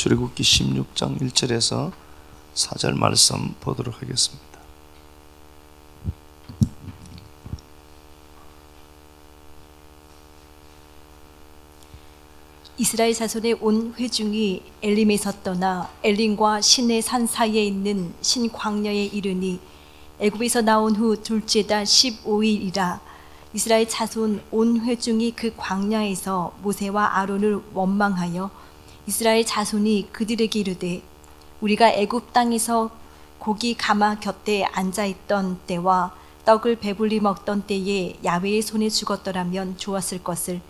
출애굽기 16장 1절에서 4절 말씀 보도록 하겠습니다. 이스라엘 자손의 온 회중이 엘림에서 떠나 엘림과 시내 산 사이에 있는 신광야에 이르니 애굽에서 나온 후 둘째 달 15일이라. 이스라엘 자손 온 회중이 그 광야에서 모세와 아론을 원망하여 이스라엘 자손이 그들에게 이르되, 우리가 애굽 땅에서 고기 가마 곁에 앉아있던 때와 떡을 배불리 먹던 때에 야훼의 손에 죽었더라면 좋았을 것을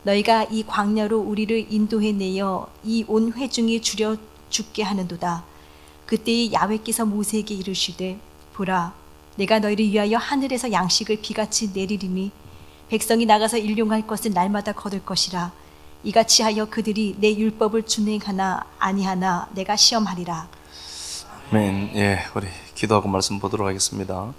너희가 이 광야로 우리를 인도해 내어 이 온 회중이 줄여 죽게 하는도다. 그때에 야훼께서 모세에게 이르시되, 보라, 내가 너희를 위하여 하늘에서 양식을 비같이 내리리니 백성이 나가서 일용할 것을 날마다 거둘 것이라. 이같이 하여 그들이 내 율법을 준행하나 아니하나 내가 시험하리라. 아멘. 예, 우리 기도하고 말씀 보도록 하겠습니다.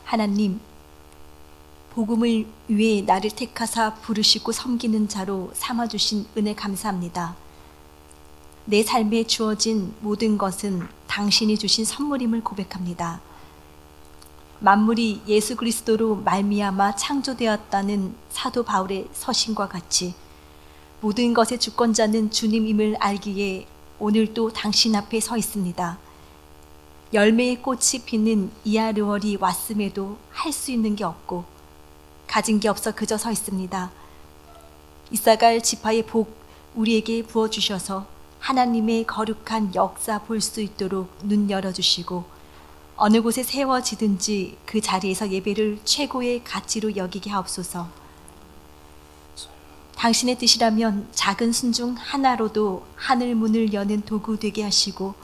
하나님, 복음을 위해 나를 택하사 부르시고 섬기는 자로 삼아주신 은혜 감사합니다. 내 삶에 주어진 모든 것은 당신이 주신 선물임을 고백합니다. 만물이 예수 그리스도로 말미암아 창조되었다는 사도 바울의 서신과 같이 모든 것의 주권자는 주님임을 알기에 오늘도 당신 앞에 서 있습니다. 열매의 꽃이 피는 이하르월이 왔음에도 할 수 있는 게 없고 가진 게 없어 그저 서 있습니다. 이사갈 지파의 복 우리에게 부어주셔서 하나님의 거룩한 역사 볼 수 있도록 눈 열어주시고 어느 곳에 세워지든지 그 자리에서 예배를 최고의 가치로 여기게 하옵소서. 당신의 뜻이라면 작은 순종 하나로도 하늘 문을 여는 도구 되게 하시고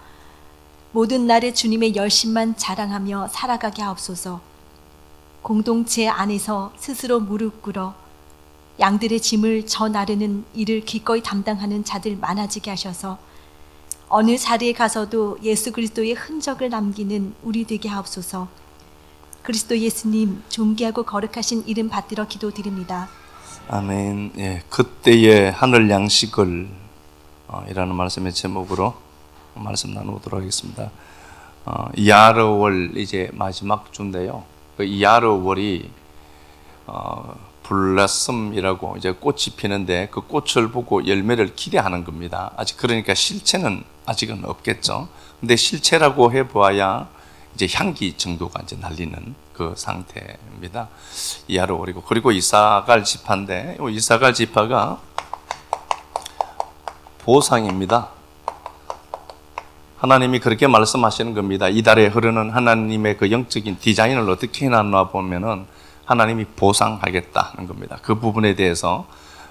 모든 날에 주님의 열심만 자랑하며 살아가게 하옵소서. 공동체 안에서 스스로 무릎 꿇어 양들의 짐을 져 나르는 일을 기꺼이 담당하는 자들 많아지게 하셔서 어느 자리에 가서도 예수 그리스도의 흔적을 남기는 우리 되게 하옵소서. 그리스도 예수님 존귀하고 거룩하신 이름 받들어 기도드립니다. 아멘. 예, 그때의 하늘 양식을 이라는 말씀의 제목으로 말씀 나누도록 하겠습니다. 이하르월 이제 마지막 주인데요. 그 이하르월이 블라썸이라고 이제 꽃이 피는데 그 꽃을 보고 열매를 기대하는 겁니다. 아직 그러니까 실체는 아직은 없겠죠. 근데 실체라고 해보아야 이제 향기 정도가 이제 날리는 그 상태입니다. 이하르월이고, 그리고 이사갈 지파인데 이사갈 지파가 보상입니다. 하나님이 그렇게 말씀하시는 겁니다. 이달에 흐르는 하나님의 그 영적인 디자인을 어떻게 해놨나 보면은 하나님이 보상하겠다는 겁니다. 그 부분에 대해서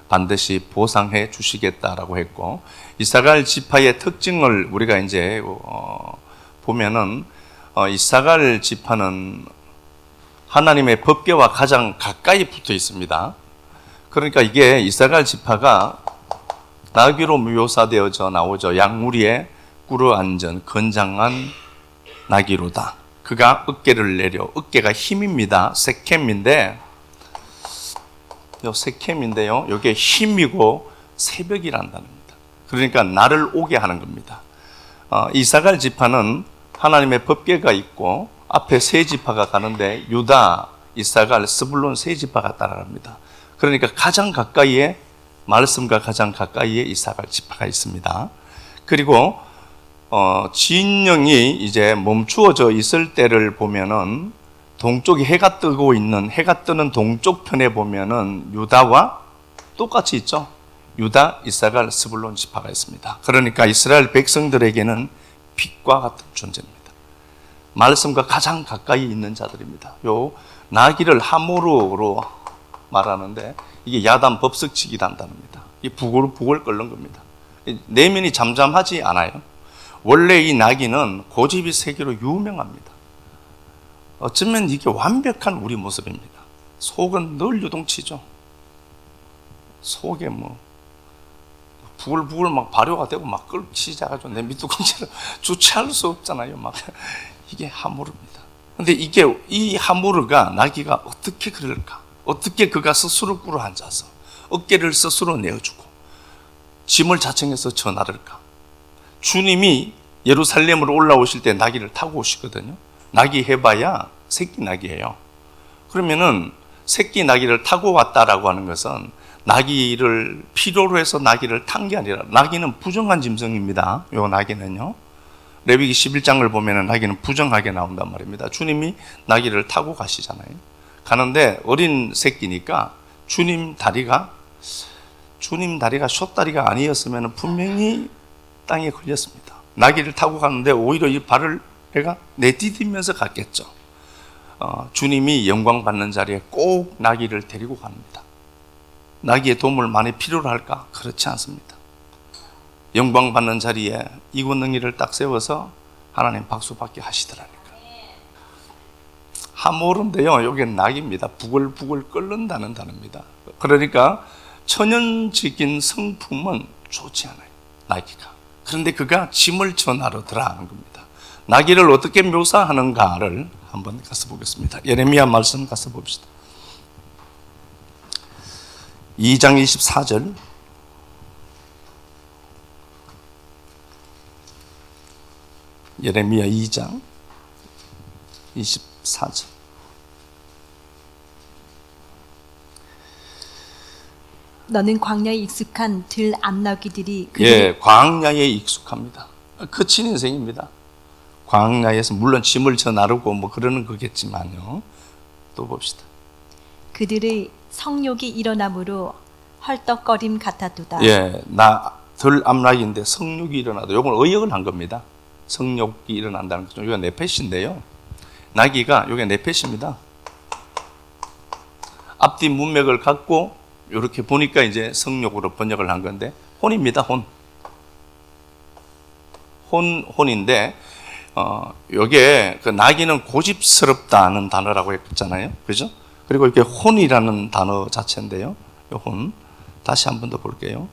반드시 보상해 주시겠다라고 했고, 이사갈 지파의 특징을 우리가 이제 보면은 이사갈 지파는 하나님의 법궤와 가장 가까이 붙어 있습니다. 그러니까 이게 이사갈 지파가 나귀로 묘사되어져 나오죠. 양무리에 꿇어 앉은 건장한 나귀로다. 그가 어깨를 내려, 어깨가 힘입니다. 세켐인데, 세켐인데요, 이게 힘이고 새벽이란다는 겁니다. 그러니까 나를 오게 하는 겁니다. 이사갈 지파는 하나님의 법궤가 있고 앞에 세 지파가 가는데 유다, 이사갈, 스불론 세 지파가 따라갑니다. 그러니까 가장 가까이에, 말씀과 가장 가까이에 이사갈 지파가 있습니다. 그리고 진영이 이제 멈추어져 있을 때를 보면은 동쪽에 해가 뜨고 있는, 해가 뜨는 동쪽 편에 보면은 유다와 똑같이 있죠. 유다, 이사갈, 스불론 지파가 있습니다. 그러니까 이스라엘 백성들에게는 빛과 같은 존재입니다. 말씀과 가장 가까이 있는 자들입니다. 요 나귀를 하모르로 말하는데 이게 야단 법석치기단답니다. 이 부글부글 끓는 겁니다. 내면이 잠잠하지 않아요. 원래 이 나귀는 고집이 세기로 유명합니다. 어쩌면 이게 완벽한 우리 모습입니다. 속은 늘 유동치죠. 속에 뭐 부글부글 막 발효가 되고 막 끓기 시작하죠. 내 밑두덩치를 주체할 수 없잖아요. 막 이게 하모르입니다. 근데 이게 이 하모르가 나귀가 어떻게 그럴까? 어떻게 그가 스스로 꿇어 앉아서 어깨를 스스로 내어주고 짐을 자청해서 저 나를까? 주님이 예루살렘으로 올라오실 때 나귀를 타고 오시거든요. 나귀 해봐야 새끼 나귀예요. 그러면은 새끼 나귀를 타고 왔다라고 하는 것은 나귀를 필요로 해서 나귀를 탄 게 아니라 나귀는 부정한 짐승입니다. 요 나귀는요. 레위기 11장을 보면은 나귀는 부정하게 나온단 말입니다. 주님이 나귀를 타고 가시잖아요. 가는데 어린 새끼니까 주님 다리가 숏다리가 아니었으면 분명히 땅에 걸렸습니다. 나귀를 타고 가는데 오히려 이 발을 내가 내디디면서 갔겠죠. 주님이 영광 받는 자리에 꼭 나귀를 데리고 갑니다. 나귀의 도움을 많이 필요로 할까? 그렇지 않습니다. 영광 받는 자리에 이구능이를 딱 세워서 하나님 박수 받게 하시더라니까. 하모르인데요, 여기 낙입니다. 부글부글 끓는다는 단어입니다. 그러니까 천연적인 성품은 좋지 않아요, 나귀가. 그런데 그가 짐을 전하러 들어가는 겁니다. 나귀를 어떻게 묘사하는가를 한번 가서 보겠습니다. 예레미야 말씀 가서 봅시다. 2장 24절. 예레미야 2장 24절. 너는 광야에 익숙한 들 암나귀들이 예, 광야에 익숙합니다. 거친 인생입니다. 광야에서 물론 짐을 져 나르고 뭐 그러는 거겠지만요. 또 봅시다. 그들의 성욕이 일어나므로 헐떡거림 같았도다. 예, 들 암락인데 성욕이 일어나도 이건 의역을 한 겁니다. 성욕이 일어난다는 거죠. 이거 네펫인데요. 나귀가 이게 네펫입니다. 앞뒤 문맥을 갖고 이렇게 보니까 이제 성욕으로 번역을 한 건데 혼입니다. 혼인데 요게 그 나귀는 고집스럽다는 단어라고 했잖아요. 그죠? 그리고 이게 혼이라는 단어 자체인데요. 요 혼 다시 한 번 더 볼게요.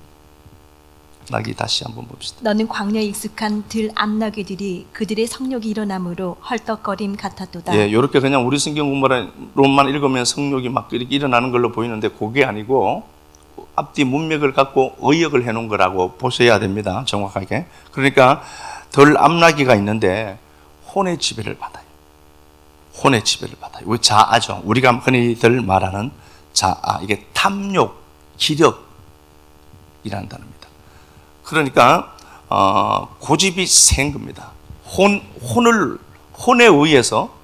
나귀 다시 한번 봅시다. 너는 광야에 익숙한 들 암나귀들이 그들의 성욕이 일어나므로 헐떡거림 같았도다. 예, 이렇게 그냥 우리 성경 공부로만 읽으면 성욕이 막 이렇게 일어나는 걸로 보이는데 그게 아니고 앞뒤 문맥을 갖고 의역을 해놓은 거라고 보셔야 됩니다. 정확하게. 그러니까 덜 암나귀가 있는데 혼의 지배를 받아요. 혼의 지배를 받아요. 이거 자아죠. 우리가 흔히들 말하는 자아. 이게 탐욕, 기력이라는 단어입니다. 그러니까 고집이 센 겁니다. 혼에 의해서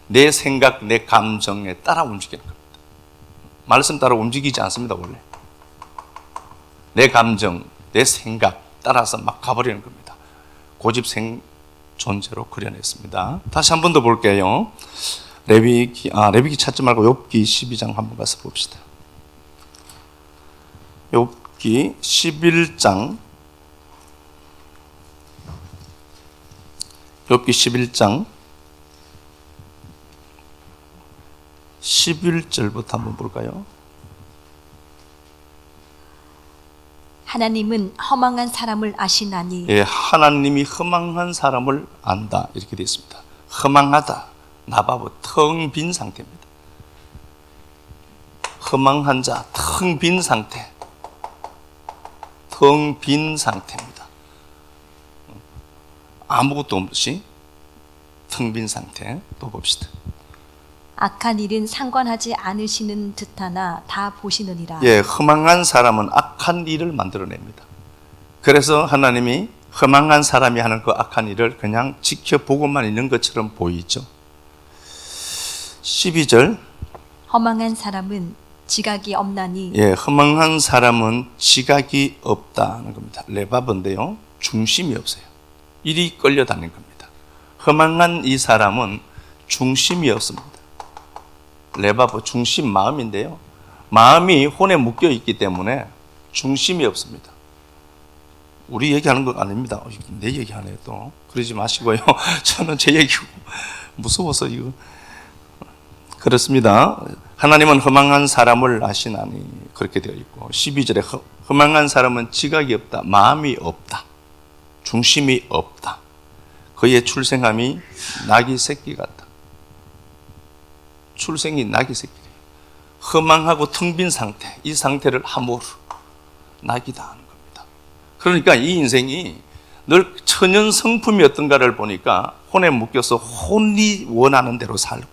내 생각, 내 감정에 따라 움직이는 겁니다. 말씀 따라 움직이지 않습니다. 원래 내 감정, 내 생각 따라서 막 가버리는 겁니다. 고집생 존재로 그려냈습니다. 다시 한 번 더 볼게요. 레위기 찾지 말고 욥기 12장 한번 가서 봅시다. 욥기 11장 욥기 11장 11절부터 한번 볼까요? 하나님은 허망한 사람을 아시나니. 예, 하나님이 허망한 사람을 안다 이렇게 되어 있습니다. 허망하다, 나바보, 텅 빈 상태입니다. 허망한 자, 텅 빈 상태, 텅 빈 상태입니다. 아무것도 없이 텅 빈 상태. 또 봅시다. 악한 일은 상관하지 않으시는 듯하나 다 보시느니라. 예, 허망한 사람은 악한 일을 만들어냅니다. 그래서 하나님이 허망한 사람이 하는 그 악한 일을 그냥 지켜보고만 있는 것처럼 보이죠. 12절. 허망한 사람은 지각이 없나니. 예, 허망한 사람은 지각이 없다는 겁니다. 레바브인데요, 중심이 없어요. 일이 끌려다니는 겁니다. 허망한 이 사람은 중심이 없습니다. 레바브, 중심 마음인데요, 마음이 혼에 묶여 있기 때문에 중심이 없습니다. 우리 얘기하는 거 아닙니다. 내 얘기하네요 또. 그러지 마시고요. 저는 제 얘기고 무서워서 이거. 그렇습니다. 하나님은 허망한 사람을 아시나니 그렇게 되어 있고, 12절에 허망한 사람은 지각이 없다, 마음이 없다, 중심이 없다. 그의 출생함이 나귀 새끼 같다. 출생이 나귀 새끼예요. 허망하고 텅 빈 상태, 이 상태를 함오르 낙이다 하는 겁니다. 그러니까 이 인생이 늘 천연 성품이 어떤가를 보니까 혼에 묶여서 혼이 원하는 대로 살고,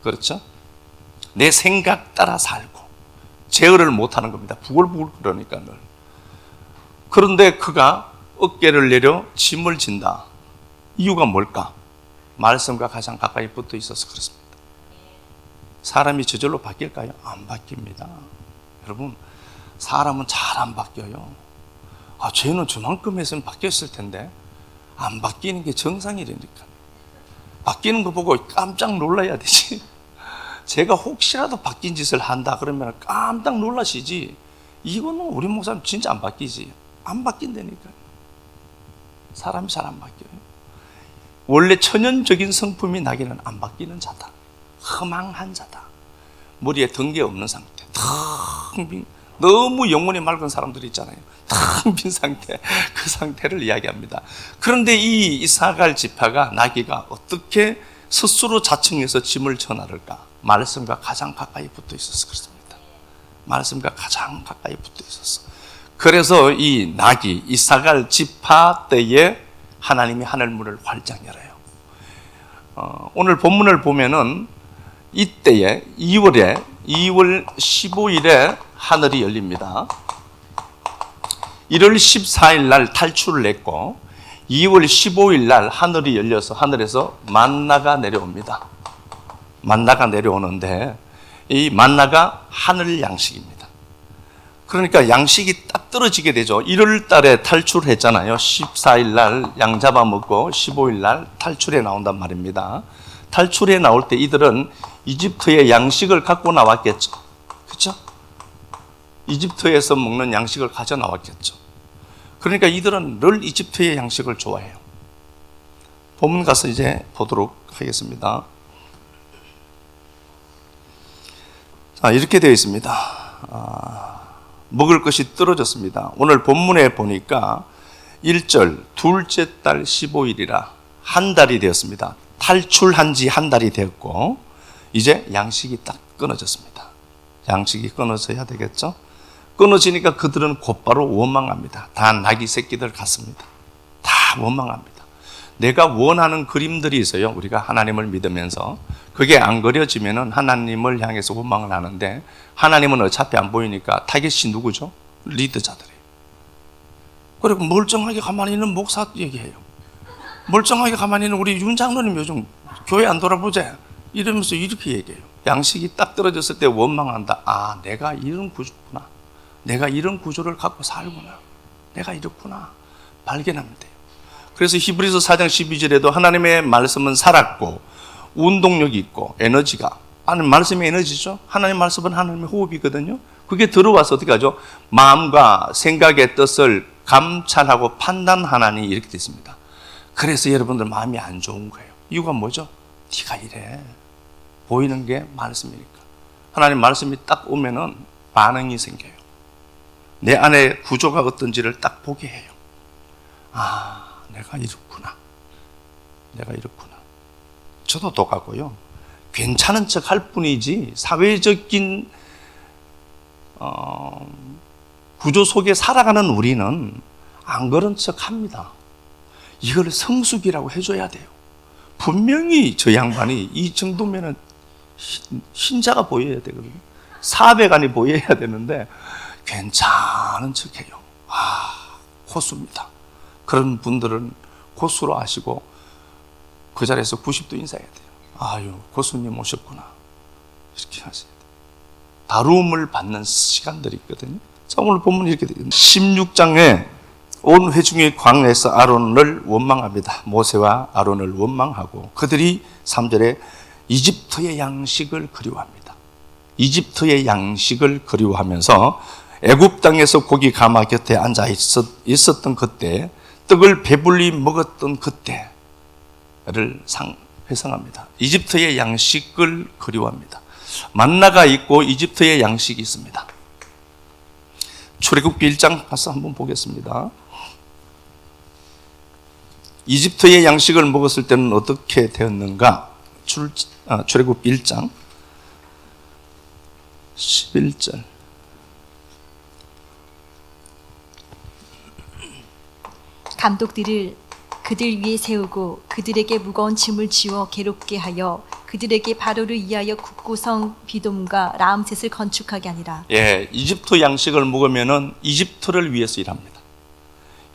그렇죠? 내 생각 따라 살고 제어를 못하는 겁니다. 부글부글 그러니까 늘. 그런데 그가 어깨를 내려 짐을 진다. 이유가 뭘까? 말씀과 가장 가까이 붙어 있어서 그렇습니다. 사람이 저절로 바뀔까요? 안 바뀝니다. 여러분, 사람은 잘 안 바뀌어요. 쟤는 저만큼 했으면 바뀌었을 텐데 안 바뀌는 게 정상이라니까. 바뀌는 거 보고 깜짝 놀라야 되지. 제가 혹시라도 바뀐 짓을 한다 그러면 깜짝 놀라시지. 이거는 우리 목사님 진짜 안 바뀌지. 안 바뀐다니까요. 사람이 잘 안 바뀌어요. 원래 천연적인 성품이 나기는 안 바뀌는 자다. 허망한 자다. 머리에 덩개 없는 상태. 텅 빈, 너무 영혼이 맑은 사람들이 있잖아요. 텅 빈 상태. 그 상태를 이야기합니다. 그런데 이 이사갈 지파가 나귀가 어떻게 스스로 자청해서 짐을 전하를까? 말씀과 가장 가까이 붙어 있어서 그렇습니다. 말씀과 가장 가까이 붙어 있었어. 그래서 이 나귀, 이사갈 지파 때에 하나님이 하늘문을 활짝 열어요. 오늘 본문을 보면은 이때에 2월 15일에 하늘이 열립니다. 1월 14일 날 탈출을 했고 2월 15일 날 하늘이 열려서 하늘에서 만나가 내려옵니다. 만나가 내려오는데 이 만나가 하늘 양식입니다. 그러니까 양식이 딱 떨어지게 되죠. 1월 달에 탈출했잖아요. 14일 날 양 잡아먹고 15일 날 탈출해 나온단 말입니다. 탈출해 나올 때 이들은 이집트의 양식을 갖고 나왔겠죠. 그렇죠? 이집트에서 먹는 양식을 가져 나왔겠죠. 그러니까 이들은 늘 이집트의 양식을 좋아해요. 본문 가서 이제 보도록 하겠습니다. 자, 이렇게 되어 있습니다. 먹을 것이 떨어졌습니다. 오늘 본문에 보니까 1절 둘째 달 15일이라 한 달이 되었습니다. 탈출한 지 한 달이 되었고 이제 양식이 딱 끊어졌습니다. 양식이 끊어져야 되겠죠? 끊어지니까 그들은 곧바로 원망합니다. 다 나귀 새끼들 같습니다. 다 원망합니다. 내가 원하는 그림들이 있어요. 우리가 하나님을 믿으면서 그게 안 그려지면은 하나님을 향해서 원망을 하는데 하나님은 어차피 안 보이니까 타겟이 누구죠? 리더자들이에요. 그리고 멀쩡하게 가만히 있는 목사 얘기해요. 멀쩡하게 가만히 있는 우리 윤 장로님 요즘 교회 안 돌아보자 이러면서 이렇게 얘기해요. 양식이 딱 떨어졌을 때 원망한다. 내가 이런 구조구나. 내가 이런 구조를 갖고 살구나. 내가 이렇구나. 발견하면 돼요. 그래서 히브리서 4장 12절에도 하나님의 말씀은 살았고 운동력이 있고 에너지가, 말씀이 에너지죠. 하나님 말씀은 하나님의 호흡이거든요. 그게 들어와서 어떻게 하죠? 마음과 생각의 뜻을 감찰하고 판단하나니 이렇게 되어 있습니다. 그래서 여러분들 마음이 안 좋은 거예요. 이유가 뭐죠? 네가 이래. 보이는 게 말씀이니까. 하나님 말씀이 딱 오면은 반응이 생겨요. 내 안에 구조가 어떤지를 딱 보게 해요. 내가 이렇구나. 내가 이렇구나. 저도 똑같고요. 괜찮은 척 할 뿐이지 사회적인 구조 속에 살아가는 우리는 안 그런 척 합니다. 이걸 성숙이라고 해줘야 돼요. 분명히 저 양반이 이 정도면은 흰자가 보여야 되거든요. 사백안이 보여야 되는데 괜찮은 척해요. 고수입니다. 그런 분들은 고수로 아시고 그 자리에서 90도 인사해야 돼요. 고수님 오셨구나. 이렇게 하셔야 돼요. 다루음을 받는 시간들이 있거든요. 자, 오늘 본문이 이렇게 되어 있습니다. 16장에 온 회중이 광야에서 아론을 원망합니다. 모세와 아론을 원망하고 그들이 3절에 이집트의 양식을 그리워합니다. 이집트의 양식을 그리워하면서 애굽 땅에서 고기 가마 곁에 앉아 있었던 그때, 떡을 배불리 먹었던 그때를 회상합니다. 이집트의 양식을 그리워합니다. 만나가 있고 이집트의 양식이 있습니다. 출애굽기 1장 가서 한번 보겠습니다. 이집트의 양식을 먹었을 때는 어떻게 되었는가? 출애굽기 1장 11절. 감독들을 그들 위에 세우고 그들에게 무거운 짐을 지워 괴롭게 하여 그들에게 바로를 위하여 국고성 비돔과 라암셋을 건축하게 하니라. 예, 이집트 양식을 먹으면은 이집트를 위해서 일합니다.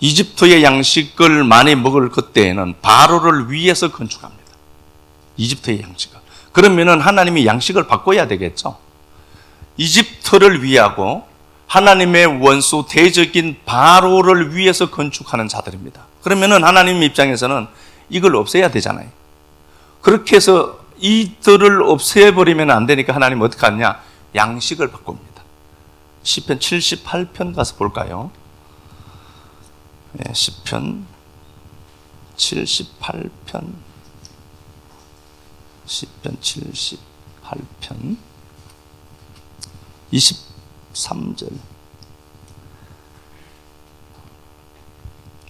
이집트의 양식을 많이 먹을 그때에는 바로를 위해서 건축합니다. 이집트의 양식을. 그러면은 하나님이 양식을 바꿔야 되겠죠. 이집트를 위하고 하나님의 원수 대적인 바로를 위해서 건축하는 자들입니다. 그러면은 하나님 입장에서는 이걸 없애야 되잖아요. 그렇게 해서 이들을 없애버리면 안 되니까 하나님 어떻게 하느냐? 양식을 바꿉니다. 시편 78편 가서 볼까요? 네, 시편 78편. 시편 78편 23절.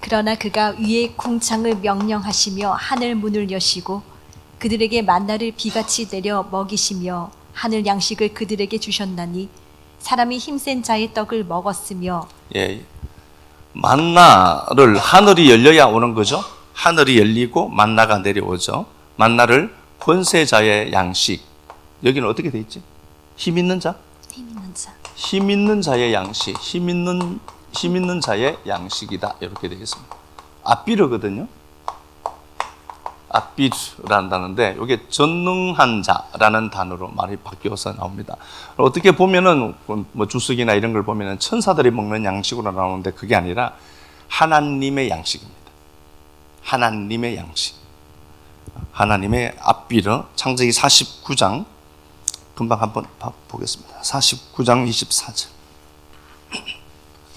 그러나 그가 위의 궁창을 명령하시며 하늘 문을 여시고 그들에게 만나를 비같이 내려 먹이시며 하늘 양식을 그들에게 주셨나니 사람이 힘센 자의 떡을 먹었으며. 예, 만나를 하늘이 열려야 오는 거죠. 하늘이 열리고 만나가 내려오죠. 만나를 권세자의 양식. 여기는 어떻게 돼 있지? 힘 있는 자? 힘 있는 자. 힘 있는 자의 양식. 힘 있는 자의 양식이다. 이렇게 되겠습니다. 아비르거든요. 아비르라는 단어인데 이게 전능한 자라는 단어로 말이 바뀌어서 나옵니다. 어떻게 보면은 뭐 주석이나 이런 걸 보면은 천사들이 먹는 양식으로 나오는데 그게 아니라 하나님의 양식입니다. 하나님의 양식. 하나님의 아비르. 창세기 49장 금방 한번 보겠습니다. 49장 24절.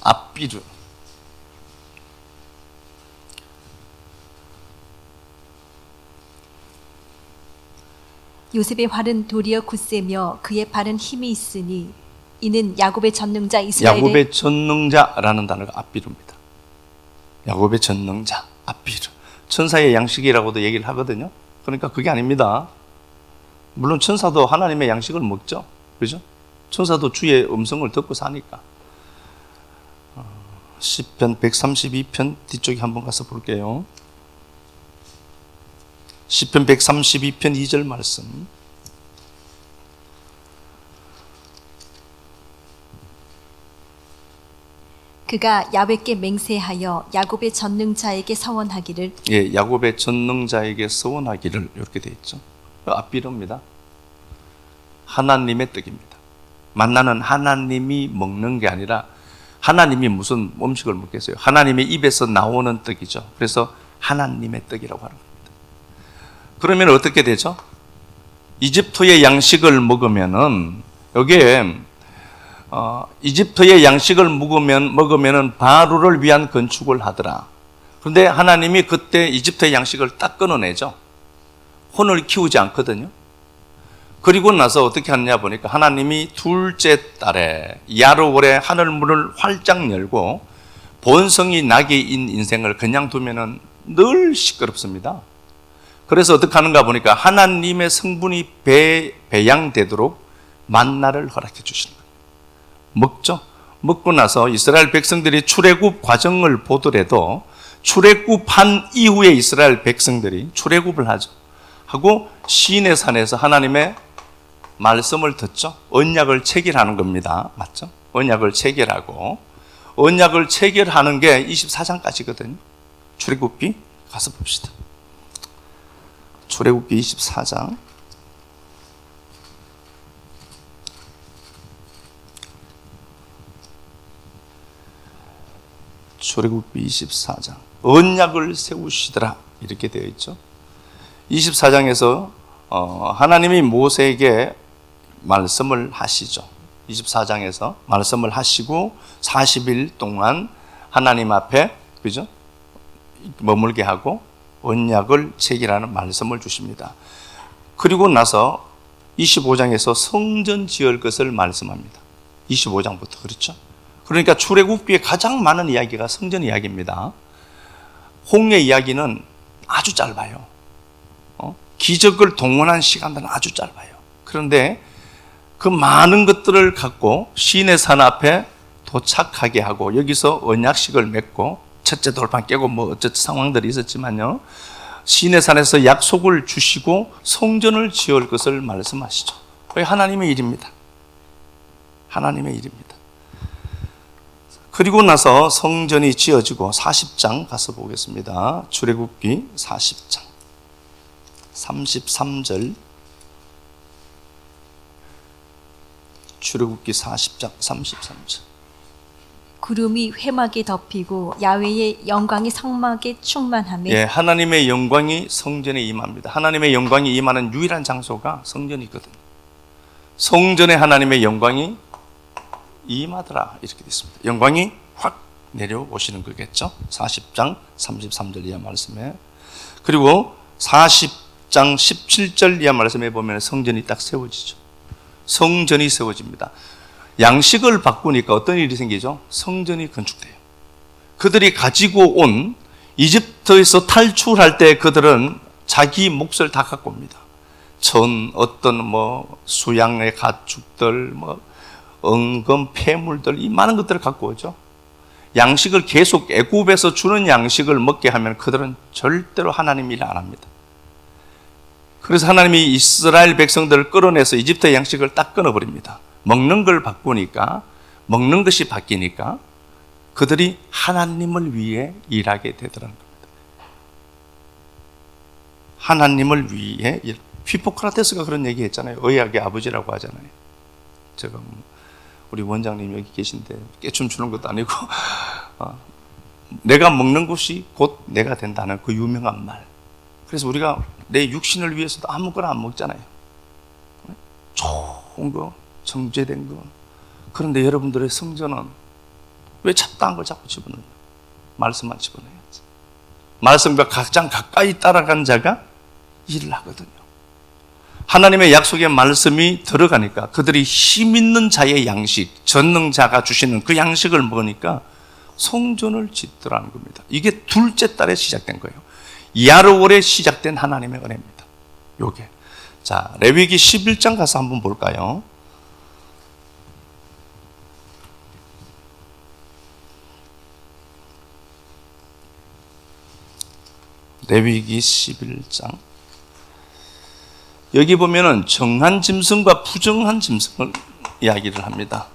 아비르. 요셉의 활은 도리어 굳세며 그의 발은 힘이 있으니 이는 야곱의 전능자 이스라엘의. 야곱의 전능자라는 단어가 아비르입니다. 야곱의 전능자 아비르. 천사의 양식이라고도 얘기를 하거든요. 그러니까 그게 아닙니다. 물론 천사도 하나님의 양식을 먹죠. 그죠? 천사도 주의 음성을 듣고 사니까. 시편 132편 뒤쪽에 한번 가서 볼게요. 시편 132편 2절 말씀. 그가 야훼께 맹세하여 야곱의 전능자에게 서원하기를. 예, 야곱의 전능자에게 서원하기를 이렇게 되어 있죠. 아비르입니다. 하나님의 떡입니다. 만나는 하나님이 먹는 게 아니라 하나님이 무슨 음식을 먹겠어요? 하나님의 입에서 나오는 떡이죠. 그래서 하나님의 떡이라고 하는 겁니다. 그러면 어떻게 되죠? 이집트의 양식을 먹으면은 여기에 이집트의 양식을 먹으면은 바로를 위한 건축을 하더라. 그런데 하나님이 그때 이집트의 양식을 딱 끊어내죠. 혼을 키우지 않거든요. 그리고 나서 어떻게 하느냐 보니까 하나님이 둘째 달에 야르월에 하늘문을 활짝 열고 본성이 나게인 인생을 그냥 두면은 늘 시끄럽습니다. 그래서 어떻게 하는가 보니까 하나님의 성분이 배양되도록 만나를 허락해 주시는 거예요. 먹죠. 먹고 나서 이스라엘 백성들이 출애굽 과정을 보더라도 출애굽한 이후에 이스라엘 백성들이 출애굽을 하죠. 하고 시내 산에서 하나님의 말씀을 듣죠. 언약을 체결하는 겁니다. 맞죠? 언약을 체결하고 언약을 체결하는 게 24장까지거든요. 출애굽기 가서 봅시다. 출애굽기 24장. 출애굽기 24장. 언약을 세우시더라. 이렇게 되어 있죠. 24장에서 하나님이 모세에게 말씀을 하시죠. 24장에서 말씀을 하시고 40일 동안 하나님 앞에 그죠? 머물게 하고 언약을 체결하는 말씀을 주십니다. 그리고 나서 25장에서 성전 지을 것을 말씀합니다. 25장부터 그렇죠? 그러니까 출애굽기에 가장 많은 이야기가 성전 이야기입니다. 홍해 이야기는 아주 짧아요. 기적을 동원한 시간들은 아주 짧아요. 그런데 그 많은 것들을 갖고 시내 산 앞에 도착하게 하고 여기서 언약식을 맺고 첫째 돌판 깨고 뭐 어쨌든 상황들이 있었지만요. 시내 산에서 약속을 주시고 성전을 지을 것을 말씀하시죠. 그게 하나님의 일입니다. 하나님의 일입니다. 그리고 나서 성전이 지어지고 40장 가서 보겠습니다. 출애굽기 40장 33절 출애굽기 40장 33절 구름이 회막에 덮이고 야훼의 영광이 성막에 충만하며 예, 하나님의 영광이 성전에 임합니다. 하나님의 영광이 임하는 유일한 장소가 성전이거든요. 성전에 하나님의 영광이 임하더라 이렇게 되어 있습니다. 영광이 확 내려오시는 거겠죠. 40장 33절 이하 말씀에 그리고 40장 17절 이하 말씀에 보면 성전이 딱 세워지죠. 성전이 세워집니다. 양식을 바꾸니까 어떤 일이 생기죠? 성전이 건축돼요. 그들이 가지고 온 이집트에서 탈출할 때 그들은 자기 몫을 다 갖고 옵니다. 어떤 수양의 가축들, 은금, 폐물들, 이 많은 것들을 갖고 오죠. 양식을 계속 애굽에서 주는 양식을 먹게 하면 그들은 절대로 하나님 일 안 합니다. 그래서 하나님이 이스라엘 백성들을 끌어내서 이집트의 양식을 딱 끊어버립니다. 먹는 걸 바꾸니까, 먹는 것이 바뀌니까 그들이 하나님을 위해 일하게 되더라는 겁니다. 하나님을 위해 히포크라테스가 그런 얘기 했잖아요. 의학의 아버지라고 하잖아요. 제가 우리 원장님 여기 계신데 깨춤 추는 것도 아니고 내가 먹는 것이 곧 내가 된다는 그 유명한 말. 그래서 우리가 내 육신을 위해서도 아무거나 안 먹잖아요. 좋은 거, 정제된 거. 그런데 여러분들의 성전은 왜 잡다한 걸 자꾸 집어넣어요? 말씀만 집어넣어야지. 말씀과 가장 가까이 따라간 자가 일을 하거든요. 하나님의 약속의 말씀이 들어가니까 그들이 힘 있는 자의 양식, 전능자가 주시는 그 양식을 먹으니까 성전을 짓더라는 겁니다. 이게 둘째 달에 시작된 거예요. 이하르월에 시작된 하나님의 은혜입니다. 요게. 자, 레위기 11장 가서 한번 볼까요? 레위기 11장. 여기 보면은 정한 짐승과 부정한 짐승을 이야기를 합니다.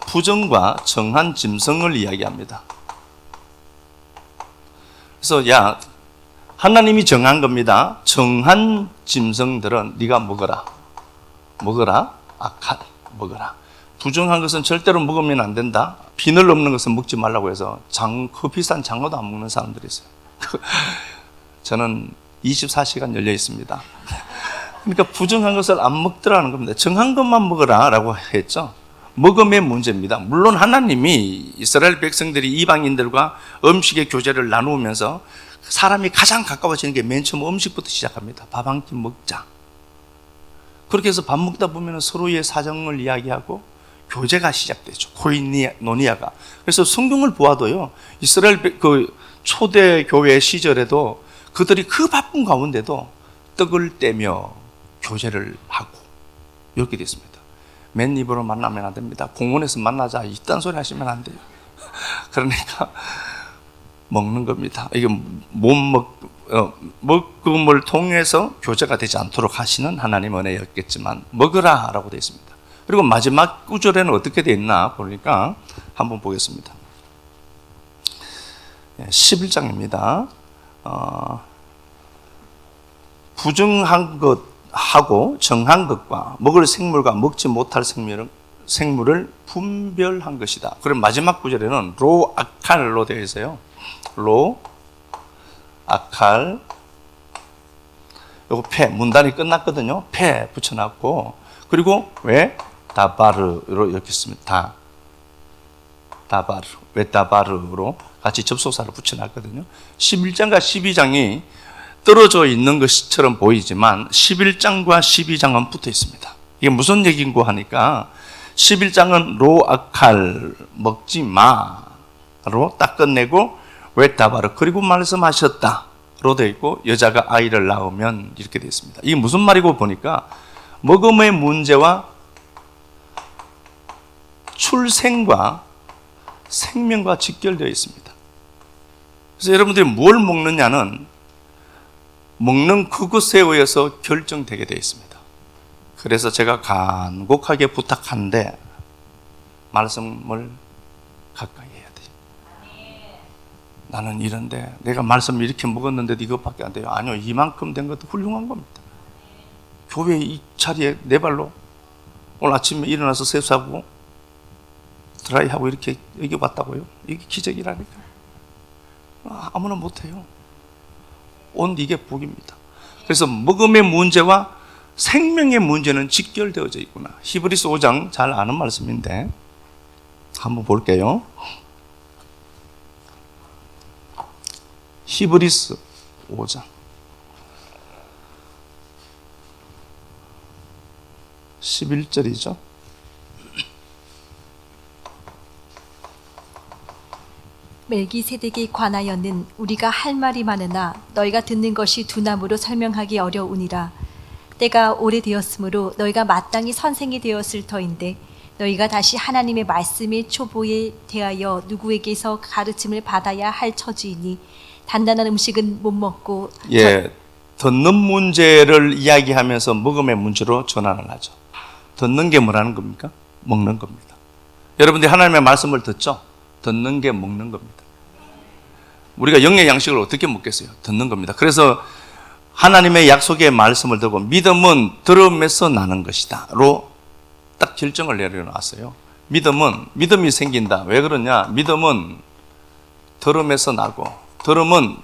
부정과 정한 짐승을 이야기합니다. 그래서 하나님이 정한 겁니다. 정한 짐승들은 네가 먹어라. 악한 먹어라. 부정한 것은 절대로 먹으면 안 된다. 비늘 없는 것은 먹지 말라고 해서 그 비싼 장어도 안 먹는 사람들이 있어요. 저는 24시간 열려 있습니다. 그러니까 부정한 것을 안 먹더라는 겁니다. 정한 것만 먹어라 라고 했죠. 먹음의 문제입니다. 물론 하나님이 이스라엘 백성들이 이방인들과 음식의 교제를 나누면서 사람이 가장 가까워지는 게 맨 처음 음식부터 시작합니다. 밥 한 끼 먹자. 그렇게 해서 밥 먹다 보면 서로의 사정을 이야기하고 교제가 시작되죠. 코이노니아가. 그래서 성경을 보아도요, 이스라엘 초대 교회 시절에도 그들이 그 바쁜 가운데도 떡을 떼며 교제를 하고 이렇게 됐습니다. 맨 입으로 만나면 안 됩니다. 공원에서 만나자 이딴 소리 하시면 안 돼요. 그러니까 먹는 겁니다. 이게 먹음을 통해서 교제가 되지 않도록 하시는 하나님 은혜였겠지만 먹으라 라고 되어 있습니다. 그리고 마지막 구절에는 어떻게 되어 있나 보니까 한번 보겠습니다. 11장입니다. 부정한 것하고 정한 것과 먹을 생물과 먹지 못할 생물을 분별한 것이다. 그럼 마지막 구절에는 로 아칼로 되어 있어요. 로 아칼. 요거 폐 문단이 끝났거든요. 폐 붙여놨고 그리고 왜 다바르로 이렇게 씁니다. 다바르 왜 다바르로 같이 접속사를 붙여놨거든요. 11장과 12장이 떨어져 있는 것처럼 보이지만 11장과 12장은 붙어 있습니다. 이게 무슨 얘기인고 하니까 11장은 로아칼 먹지 마로 딱 끝내고 왜 다바르 그리고 말씀하셨다 로 되어 있고 여자가 아이를 낳으면 이렇게 되어 있습니다. 이게 무슨 말이고 보니까 먹음의 문제와 출생과 생명과 직결되어 있습니다. 그래서 여러분들이 뭘 먹느냐는 먹는 그것에 의해서 결정되게 되어 있습니다. 그래서 제가 간곡하게 부탁하는데 말씀을 가까이 해야 돼요. 나는 이런데 내가 말씀을 이렇게 먹었는데도 이것밖에 안 돼요. 아니요, 이만큼 된 것도 훌륭한 겁니다. 교회 이 자리에 내 발로 오늘 아침에 일어나서 세수하고 드라이하고 이렇게 여기 왔다고요? 이게 기적이라니까. 아무나 못해요. 온 이게 복입니다. 그래서 먹음의 문제와 생명의 문제는 직결되어져 있구나. 히브리서 5장 잘 아는 말씀인데 한번 볼게요. 히브리서 5장 11절이죠. 멜기세덱에 관하여는 우리가 할 말이 많으나 너희가 듣는 것이 두나무로 설명하기 어려우니라. 때가 오래되었으므로 너희가 마땅히 선생이 되었을 터인데 너희가 다시 하나님의 말씀의 초보에 대하여 누구에게서 가르침을 받아야 할 처지이니 단단한 음식은 못 먹고 듣는 문제를 이야기하면서 먹음의 문제로 전환을 하죠. 듣는 게 뭐라는 겁니까? 먹는 겁니다. 여러분들이 하나님의 말씀을 듣죠? 듣는 게 먹는 겁니다. 우리가 영의 양식을 어떻게 먹겠어요? 듣는 겁니다. 그래서 하나님의 약속의 말씀을 듣고 믿음은 들음에서 나는 것이다 로 딱 결정을 내려놨어요. 믿음이 생긴다. 왜 그러냐? 믿음은 들음에서 나고, 들음은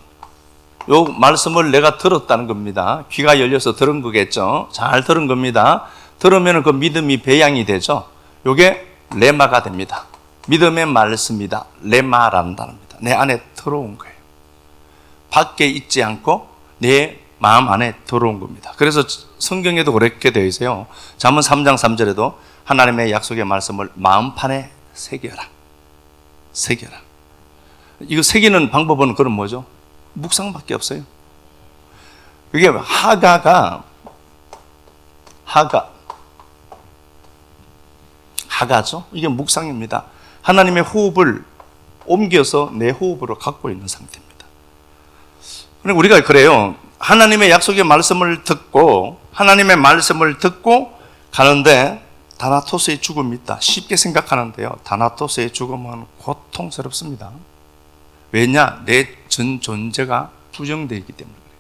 요 말씀을 내가 들었다는 겁니다. 귀가 열려서 들은 거겠죠. 잘 들은 겁니다. 들으면 그 믿음이 배양이 되죠. 요게 레마가 됩니다. 믿음의 말씀이다. 레마라는 단어입니다. 내 안에 들어온 거예요. 밖에 있지 않고 내 마음 안에 들어온 겁니다. 그래서 성경에도 그렇게 되어 있어요. 잠언 3장 3절에도 하나님의 약속의 말씀을 마음판에 새겨라. 새겨라. 이거 새기는 방법은 그럼 뭐죠? 묵상밖에 없어요. 이게 하가죠? 이게 묵상입니다. 하나님의 호흡을 옮겨서 내 호흡으로 갖고 있는 상태입니다. 그러니까 우리가 그래요. 하나님의 약속의 말씀을 듣고 가는데 다나토스의 죽음이 있다. 쉽게 생각하는데요. 다나토스의 죽음은 고통스럽습니다. 왜냐? 내 전 존재가 부정되어 있기 때문에 그래요.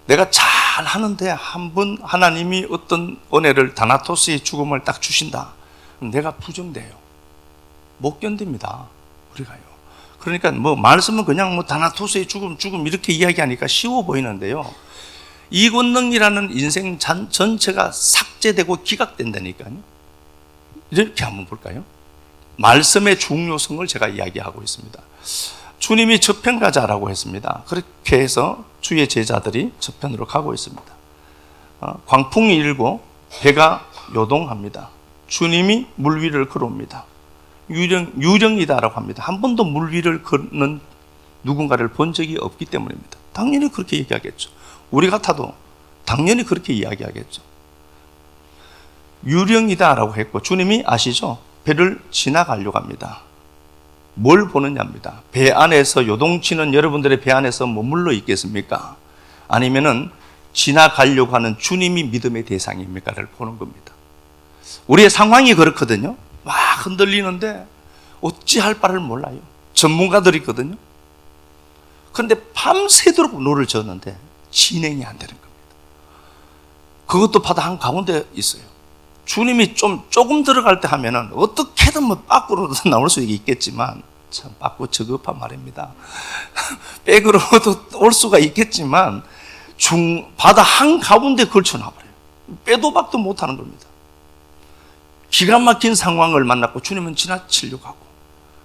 내가 잘 하는데 한 번 하나님이 어떤 은혜를 다나토스의 죽음을 딱 주신다. 내가 부정돼요. 못 견딥니다. 우리가요. 그러니까 말씀은 그냥 다나토스의 죽음 이렇게 이야기하니까 쉬워 보이는데요. 이 권능이라는 인생 전체가 삭제되고 기각된다니까요. 이렇게 한번 볼까요? 말씀의 중요성을 제가 이야기하고 있습니다. 주님이 저편 가자라고 했습니다. 그렇게 해서 주의 제자들이 저편으로 가고 있습니다. 광풍이 일고 배가 요동합니다. 주님이 물 위를 걸어옵니다. 유령이다라고 합니다. 한 번도 물 위를 걷는 누군가를 본 적이 없기 때문입니다. 당연히 그렇게 얘기하겠죠. 우리 같아도 당연히 그렇게 이야기하겠죠. 유령이다라고 했고 주님이 아시죠? 배를 지나가려고 합니다. 뭘 보느냐입니다. 배 안에서 요동치는 여러분들의 배 안에서 머물러 있겠습니까? 아니면은 지나가려고 하는 주님이 믿음의 대상입니까를 보는 겁니다. 우리의 상황이 그렇거든요. 막 흔들리는데 어찌할 바를 몰라요. 전문가들이거든요. 그런데 밤새도록 노를 젓는데 진행이 안 되는 겁니다. 그것도 바다 한가운데 있어요. 주님이 조금 들어갈 때 하면은 어떻게든 밖으로 나올 수 있겠지만 참 밖으로 저급한 말입니다. 백으로도 올 수가 있겠지만 바다 한가운데 걸쳐놔버려요. 빼도 박도 못하는 겁니다. 기가 막힌 상황을 만났고 주님은 지나치려고 하고,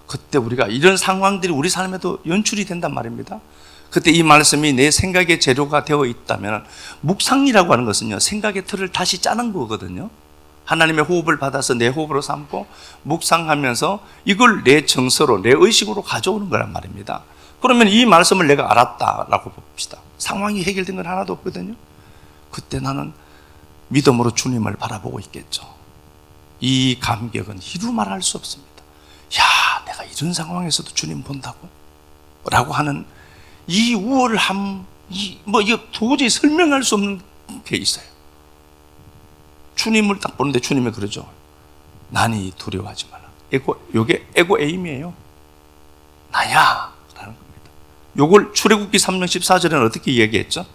그때 우리가 이런 상황들이 우리 삶에도 연출이 된단 말입니다. 그때 이 말씀이 내 생각의 재료가 되어 있다면, 묵상이라고 하는 것은요, 생각의 틀을 다시 짜는 거거든요. 하나님의 호흡을 받아서 내 호흡으로 삼고 묵상하면서 이걸 내 정서로, 내 의식으로 가져오는 거란 말입니다. 그러면 이 말씀을 내가 알았다라고 봅시다. 상황이 해결된 건 하나도 없거든요. 그때 나는 믿음으로 주님을 바라보고 있겠죠. 이 감격은 이루 말할 수 없습니다. 야, 내가 이런 상황에서도 주님 본다고? 라고 하는 이 우월함, 이거 도저히 설명할 수 없는 게 있어요. 주님을 딱 보는데 주님이 그러죠. 나니 두려워하지 마라. 요게 에고 에임이에요. 나야. 라는 겁니다. 요걸 출애굽기 3장 14절에는 어떻게 얘기했죠?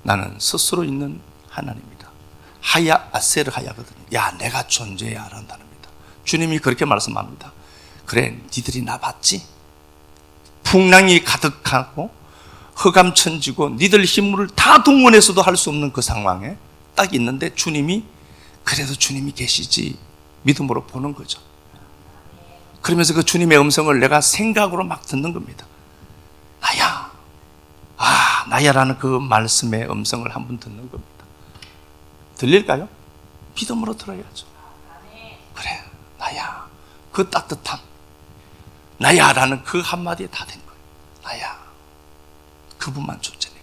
나는 스스로 있는 하나님이다. 하야 아세르 하야거든요. 야, 내가 존재해야 한다는 겁니다. 주님이 그렇게 말씀합니다. 그래, 니들이 나 봤지? 풍랑이 가득하고 흑암천지고 니들 힘을 다 동원해서도 할 수 없는 그 상황에 딱 있는데 주님이 그래도 주님이 계시지 믿음으로 보는 거죠. 그러면서 그 주님의 음성을 내가 생각으로 막 듣는 겁니다. 나야. 나야라는 그 말씀의 음성을 한번 듣는 겁니다. 들릴까요? 믿음으로 들어야죠. 그래, 나야. 그 따뜻함. 나야라는 그 한마디에 다 된 거예요. 나야. 그분만 존재니까.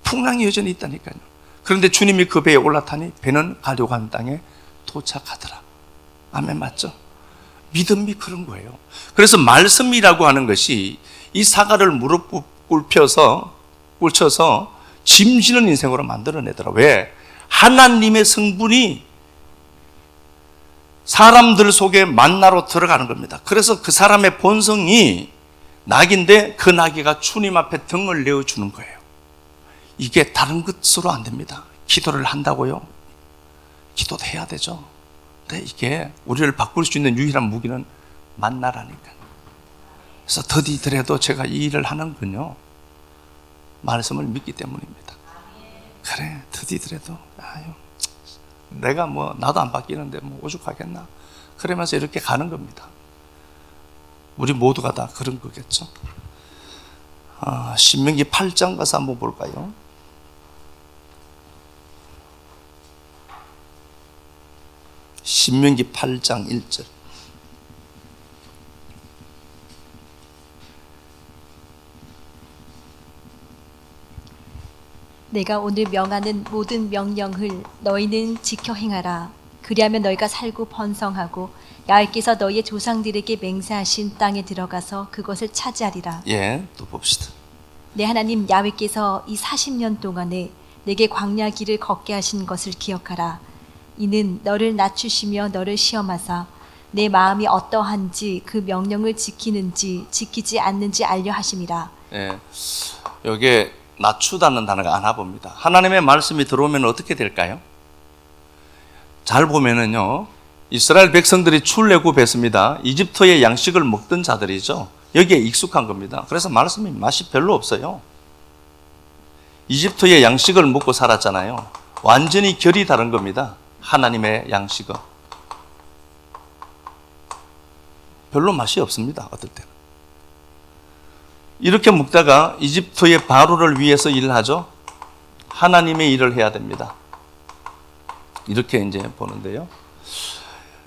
풍랑이 여전히 있다니까요. 그런데 주님이 그 배에 올라타니 배는 가려고 하는 땅에 도착하더라. 아멘, 맞죠? 믿음이 그런 거예요. 그래서 말씀이라고 하는 것이 이 사과를 무릎 꿇쳐서 짐지는 인생으로 만들어내더라. 왜? 하나님의 성분이 사람들 속에 만나러 들어가는 겁니다. 그래서 그 사람의 본성이 낙인데 그 나귀가 주님 앞에 등을 내어주는 거예요. 이게 다른 것으로 안 됩니다. 기도를 한다고요? 기도도 해야 되죠. 근데 이게 우리를 바꿀 수 있는 유일한 무기는 만나라니까요. 그래서 더디더라도 제가 이 일을 하는 건요, 말씀을 믿기 때문입니다. 그래, 더디더라도 내가 나도 안 바뀌는데 오죽하겠나, 그러면서 이렇게 가는 겁니다. 우리 모두가 다 그런 거겠죠. 신명기 8장 가서 한번 볼까요? 신명기 8장 1절. 내가 오늘 명하는 모든 명령을 너희는 지켜 행하라. 그리하면 너희가 살고 번성하고 야훼께서 너희의 조상들에게 맹세하신 땅에 들어가서 그것을 차지하리라. 예, 또 봅시다. 내 하나님 야훼께서 이 40년 동안에 내게 광야 길을 걷게 하신 것을 기억하라. 이는 너를 낮추시며 너를 시험하사 내 마음이 어떠한지 그 명령을 지키는지 지키지 않는지 알려 하심이라. 예, 여기에 낮추다는 단어가 안 와봅니다. 하나님의 말씀이 들어오면 어떻게 될까요? 잘 보면은요, 이스라엘 백성들이 출애굽했습니다. 이집트의 양식을 먹던 자들이죠. 여기에 익숙한 겁니다. 그래서 말씀이 맛이 별로 없어요. 이집트의 양식을 먹고 살았잖아요. 완전히 결이 다른 겁니다. 하나님의 양식은 별로 맛이 없습니다. 어떨 때는 이렇게 먹다가 이집트의 바로를 위해서 일을 하죠. 하나님의 일을 해야 됩니다. 이렇게 이제 보는데요,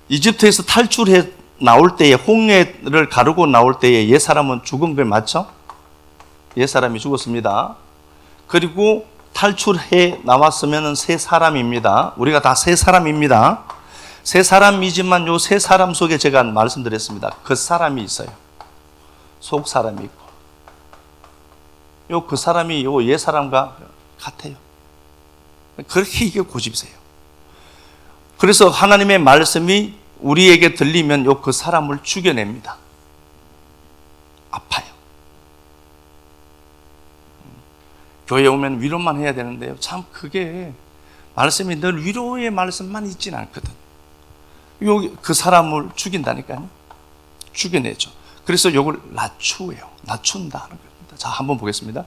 이집트에서 탈출해 나올 때에 홍해를 가르고 나올 때에 옛사람은 죽은 게 맞죠? 옛사람이 죽었습니다. 그리고 탈출해 나왔으면 새 사람입니다. 우리가 다 새 사람입니다. 새 사람이지만 요 새 사람 속에 제가 말씀드렸습니다. 그 사람이 있어요. 속 사람이 있고. 그 사람이 요 옛 사람과 같아요. 그렇게 이게 고집세요. 그래서 하나님의 말씀이 우리에게 들리면 그 사람을 죽여냅니다. 아파요. 교회에 오면 위로만 해야 되는데요, 참 그게 말씀이 늘 위로의 말씀만 있지는 않거든. 그 사람을 죽인다니까요. 죽여내죠. 그래서 이걸 낮춘다는 겁니다. 자, 한번 보겠습니다.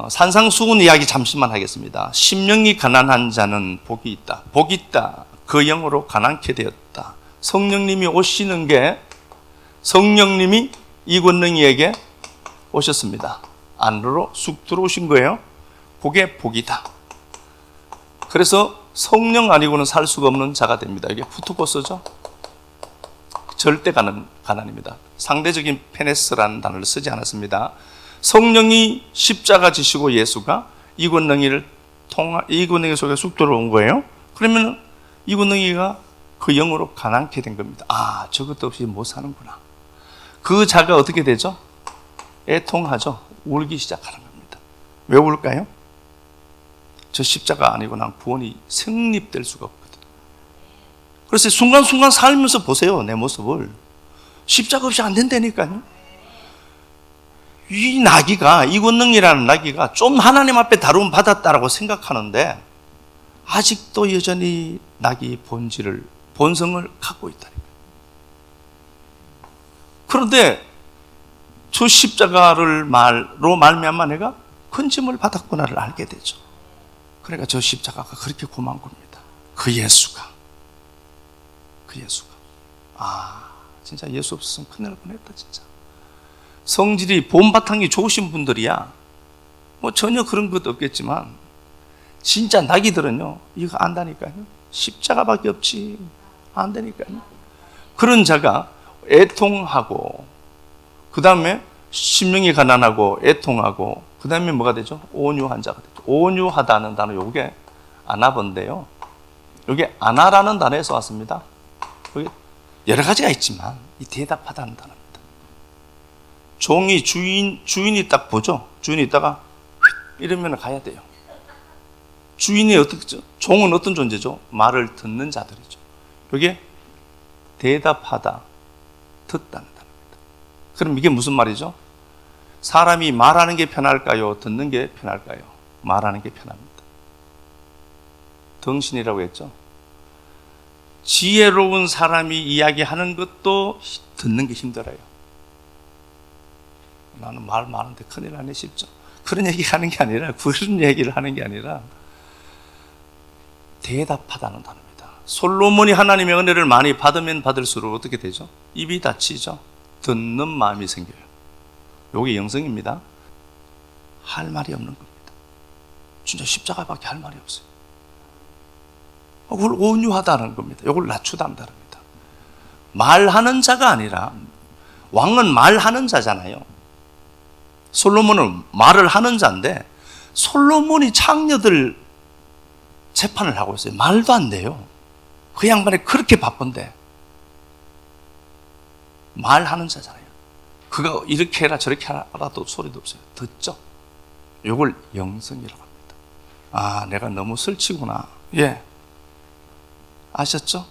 산상수훈 이야기 잠시만 하겠습니다. 심령이 가난한 자는 복이 있다. 복이 있다. 그 영으로 가난케 되었다. 성령님이 오시는 게, 성령님이 이권능이에게 오셨습니다. 안으로 쑥 들어오신 거예요. 그게 복이다. 그래서 성령 아니고는 살 수가 없는 자가 됩니다. 이게 푸트코스죠. 절대 가난입니다. 상대적인 페네스라는 단어를 쓰지 않았습니다. 성령이 십자가 지시고 예수가 이권능이를 이구덩이 속에 쑥 들어온 거예요. 그러면 이구덩이가 그 영으로 가난케 된 겁니다. 아, 저것도 없이 못 사는구나. 그 자가 어떻게 되죠? 애통하죠. 울기 시작하는 겁니다. 왜 울까요? 저 십자가 아니고 난 구원이 성립될 수가 없거든. 그래서 순간순간 살면서 보세요. 내 모습을. 십자가 없이 안 된다니까요. 이 나귀가, 이권능이라는 나귀가 좀 하나님 앞에 다루음 받았다라고 생각하는데 아직도 여전히 나귀 본성을 갖고 있다니까요. 그런데 저 십자가를 말로 말미암아 내가 큰 짐을 받았구나를 알게 되죠. 그러니까 저 십자가가 그렇게 고마운 겁니다. 그 예수가. 진짜 예수 없었으면 큰일 날 뻔했다 진짜. 성질이 본바탕이 좋으신 분들이야 뭐 전혀 그런 것도 없겠지만 진짜 나귀들은요 이거 안다니까요. 십자가밖에 없지 안 되니까요. 그런 자가 애통하고 그 다음에 심령이 가난하고 애통하고 그 다음에 뭐가 되죠? 온유한 자가 되죠. 온유하다는 단어 요게 아나본데요. 요게 아나라는 단어에서 왔습니다. 여기 여러 가지가 있지만 이 대답하다는 단어입니다. 종이 주인이 딱 보죠. 주인이 있다가 이러면 가야 돼요. 주인이 어떻게 종은 어떤 존재죠? 말을 듣는 자들이죠. 이게 대답하다, 듣다는 단어입니다. 그럼 이게 무슨 말이죠? 사람이 말하는 게 편할까요? 듣는 게 편할까요? 말하는 게 편합니다. 덩신이라고 했죠. 지혜로운 사람이 이야기하는 것도 듣는 게 힘들어요. 나는 말 많은데 큰일 나네 싶죠. 그런 얘기 하는 게 아니라 그런 얘기를 하는 게 아니라 대답하다는 단어입니다. 솔로몬이 하나님의 은혜를 많이 받으면 받을수록 어떻게 되죠? 입이 닫히죠. 듣는 마음이 생겨요. 이게 영성입니다. 할 말이 없는 겁니다. 진짜 십자가밖에 할 말이 없어요. 그걸 온유하다는 겁니다. 이걸 낮추다는 겁니다. 말하는 자가 아니라 왕은 말하는 자잖아요. 솔로몬은 말을 하는 자인데 솔로몬이 창녀들 재판을 하고 있어요. 말도 안 돼요. 그 양반이 그렇게 바쁜데 말하는 자잖아요. 그가 이렇게 해라 저렇게 하라도 소리도 없어요. 듣죠? 이걸 영성이라고 합니다. 아, 내가 너무 설치구나. 예, 아셨죠?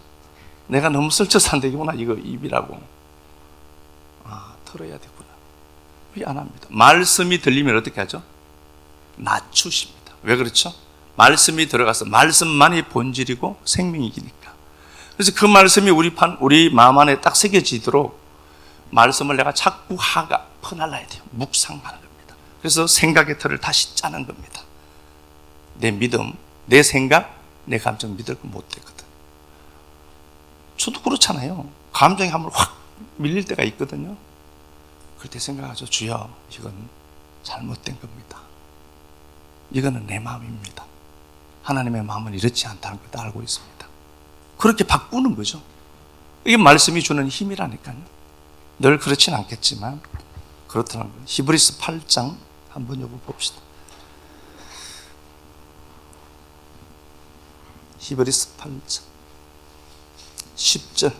내가 너무 설쳐서 안 되구나. 이거 입이라고. 아, 털어야 되구나. 왜 안 합니다? 말씀이 들리면 어떻게 하죠? 낮추십니다. 왜 그렇죠? 말씀이 들어가서 말씀만이 본질이고 생명이니까. 그래서 그 말씀이 우리 마음 안에 딱 새겨지도록 말씀을 내가 자꾸 퍼날라야 돼요. 묵상하는 겁니다. 그래서 생각의 틀을 다시 짜는 겁니다. 내 믿음, 내 생각, 내 감정 믿을 거 못 되거든. 저도 그렇잖아요. 감정이 한번 확 밀릴 때가 있거든요. 그럴 때 생각하죠. 주여, 이건 잘못된 겁니다. 이거는 내 마음입니다. 하나님의 마음은 이렇지 않다는 것도 알고 있습니다. 그렇게 바꾸는 거죠. 이게 말씀이 주는 힘이라니까요. 늘 그렇진 않겠지만 그렇다는 거예요. 히브리서 8장 한번 봅시다. 히브리서 8장 10절.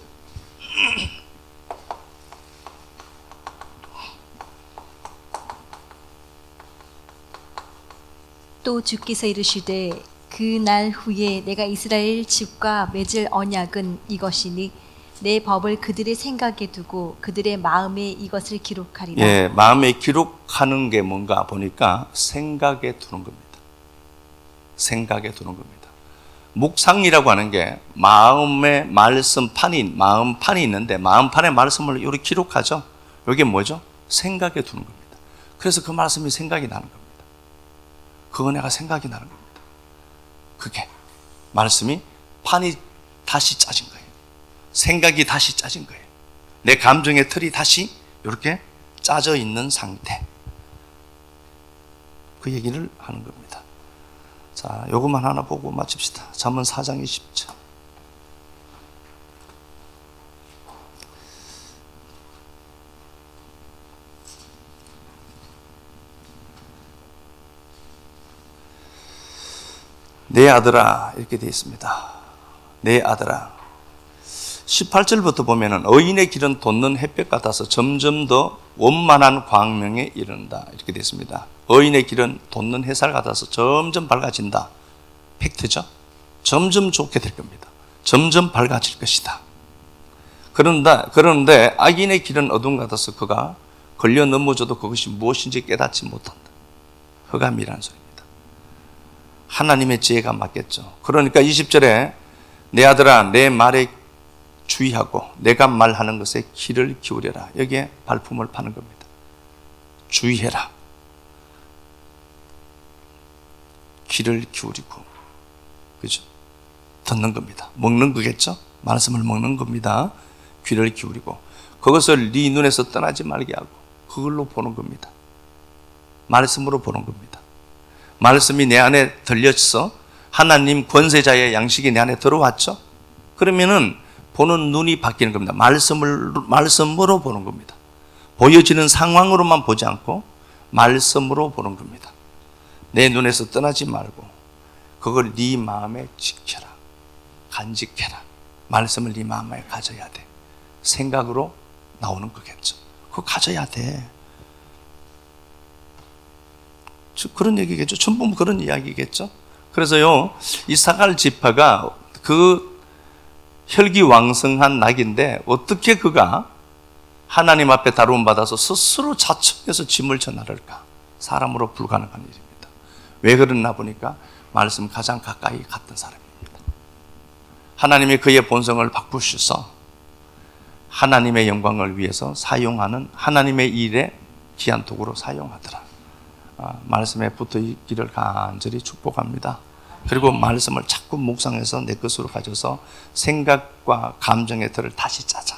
또 주께서 이르시되 그 날 후에 내가 이스라엘 집과 맺을 언약은 이것이니 내 법을 그들의 생각에 두고 그들의 마음에 이것을 기록하리라. 예, 마음에 기록하는 게 뭔가 보니까 생각에 두는 겁니다. 생각에 두는 겁니다. 묵상이라고 하는 게 마음의 말씀판이 마음판이 있는데 마음판에 말씀을 이렇게 기록하죠. 이게 뭐죠? 생각에 두는 겁니다. 그래서 그 말씀이 생각이 나는 겁니다. 그 은혜가 생각이 나는 겁니다. 그게 말씀이 판이 다시 짜진 거예요. 생각이 다시 짜진 거예요. 내 감정의 틀이 다시 이렇게 짜져 있는 상태. 그 얘기를 하는 겁니다. 자, 요것만 하나 보고 마칩시다. 잠언 4장 20절. 내 아들아 이렇게 되어 있습니다. 내 아들아. 18절부터 보면은 의인의 길은 돋는 햇볕 같아서 점점 더 원만한 광명에 이른다 이렇게 되어 있습니다. 의인의 길은 돋는 햇살 같아서 점점 밝아진다. 팩트죠. 점점 좋게 될 겁니다. 점점 밝아질 것이다. 그런데 악인의 길은 어둠 같아서 그가 걸려 넘어져도 그것이 무엇인지 깨닫지 못한다. 흑암이라는 소리입니다. 하나님의 지혜가 맞겠죠. 그러니까 20절에 내 아들아 내 말에 주의하고 내가 말하는 것에 귀를 기울여라. 여기에 발품을 파는 겁니다. 주의해라. 귀를 기울이고, 그죠? 듣는 겁니다. 먹는 거겠죠? 말씀을 먹는 겁니다. 귀를 기울이고 그것을 네 눈에서 떠나지 말게 하고 그걸로 보는 겁니다. 말씀으로 보는 겁니다. 말씀이 내 안에 들렸어. 하나님 권세자의 양식이 내 안에 들어왔죠. 그러면은 보는 눈이 바뀌는 겁니다. 말씀으로 보는 겁니다. 보여지는 상황으로만 보지 않고 말씀으로 보는 겁니다. 내 눈에서 떠나지 말고 그걸 네 마음에 지켜라. 간직해라. 말씀을 네 마음에 가져야 돼. 생각으로 나오는 거겠죠. 그거 가져야 돼. 그런 얘기겠죠. 전부 그런 이야기겠죠. 그래서요, 이사갈 지파가 그 혈기왕성한 낙인데 어떻게 그가 하나님 앞에 다루음 받아서 스스로 자청해서 짐을 져 나를까? 사람으로 불가능한 일입니다. 왜 그러나 보니까 말씀 가장 가까이 갔던 사람입니다. 하나님이 그의 본성을 바꾸셔서 하나님의 영광을 위해서 사용하는 하나님의 일에 귀한 도구로 사용하더라. 말씀에 붙어 있기를 간절히 축복합니다. 그리고 말씀을 자꾸 묵상해서 내 것으로 가져서 생각과 감정의 틀을 다시 짜자.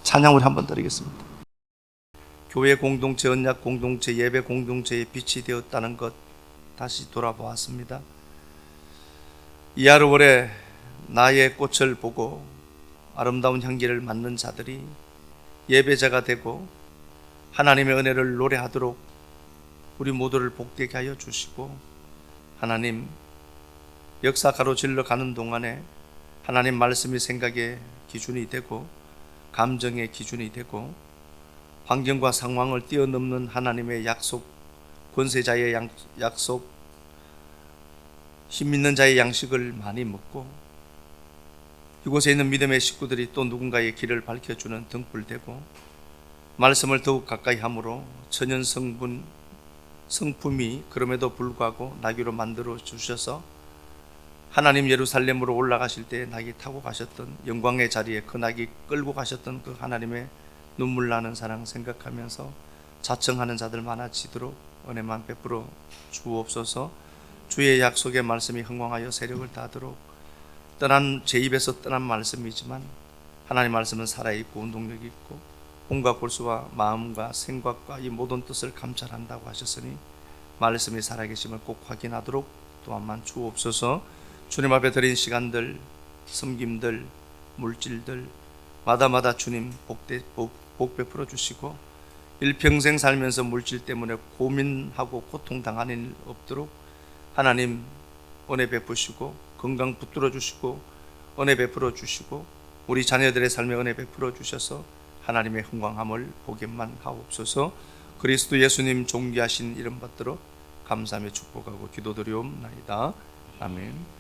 찬양 우리 한번 드리겠습니다. 교회 공동체, 언약 공동체, 예배 공동체의 빛이 되었다는 것 다시 돌아보았습니다. 이 하루 올해 나의 꽃을 보고 아름다운 향기를 맡는 자들이 예배자가 되고 하나님의 은혜를 노래하도록 우리 모두를 복되게 하여 주시고, 하나님 역사 가로질러 가는 동안에 하나님 말씀이 생각의 기준이 되고 감정의 기준이 되고 환경과 상황을 뛰어넘는 하나님의 약속, 권세자의 약속, 힘 있는 자의 양식을 많이 먹고 이곳에 있는 믿음의 식구들이 또 누군가의 길을 밝혀주는 등불 되고 말씀을 더욱 가까이 함으로 천연 성품이 그럼에도 불구하고 나귀로 만들어 주셔서 하나님 예루살렘으로 올라가실 때 나귀 타고 가셨던 영광의 자리에 그 나귀 끌고 가셨던 그 하나님의 눈물 나는 사랑 생각하면서 자청하는 자들 많아지도록 은혜만 베풀어 주옵소서. 주의 약속의 말씀이 흥왕하여 세력을 다하도록 제 입에서 떠난 말씀이지만 하나님 말씀은 살아있고 운동력이 있고 온갖 골수와 마음과 생각과 이 모든 뜻을 감찰한다고 하셨으니 말씀이 살아계심을 꼭 확인하도록 또한만 주옵소서. 주님 앞에 드린 시간들, 섬김들, 물질들 마다마다 주님 복 베풀어 주시고 일평생 살면서 물질 때문에 고민하고 고통당하는 일 없도록 하나님 은혜 베푸시고 건강 붙들어 주시고 은혜 베풀어 주시고 우리 자녀들의 삶에 은혜 베풀어 주셔서 하나님의 흥왕함을 보게만 하옵소서. 그리스도 예수님 존귀하신 이름 받들어 감사하며 축복하고 기도드리옵나이다. 아멘.